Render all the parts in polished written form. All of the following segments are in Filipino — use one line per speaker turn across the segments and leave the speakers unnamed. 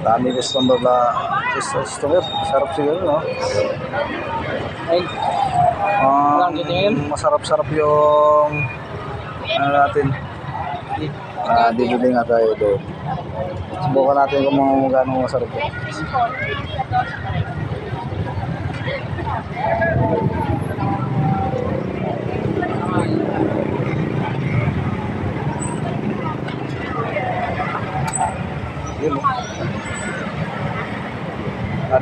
Dami customer na customer. Sarap siguro, no? Masarap-sarap yung ano natin. Bibili nga tayo doon. Subukan natin kung magkano masarap yun. Yun,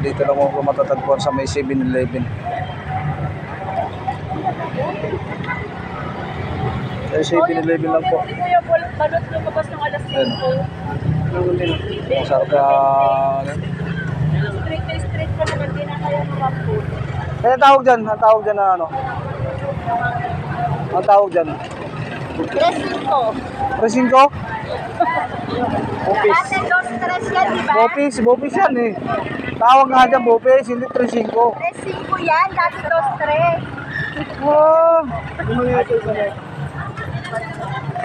dito lang ako matatagpuan sa may 7-Eleven. Ay, 7-Eleven lang po.
Kuya Paul, balot lumabas ng alas 5.
Masarap na
Street by street pa naman, di na kaya makapul.
Ang tawag dyan? Ang tawag dyan na ano? Ang tawag dyan?
Dressing ko.
Presinko? Bopis.
Dati dos tres yan, di ba?
Bopis yan eh. Tawag nga dyan, Bopis, hindi Presinko.
Dressing ko yan, dati dos tres.
Oh!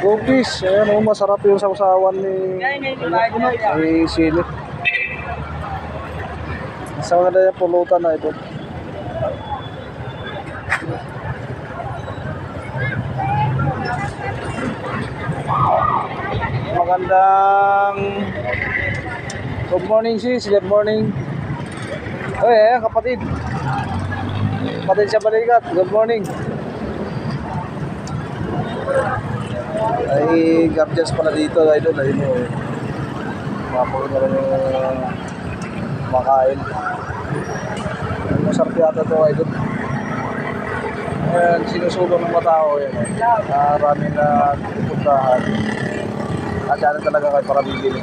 Bopis, ayan oh, masarap yung sausawan ni Silip. Sa mga yung pulutan na ito. Magandang good morning sis, good morning. Oy, kapatid. Kapatid sa balikat, good morning. Ay, guardians pala dito, idol. Ayun o. Mapagod na rin yung makain. Masarap yata ito, idol. Ayan, sinusulong ng mga tao. Ayan, marami na pupuntahan. At yan talaga kayo para bibili.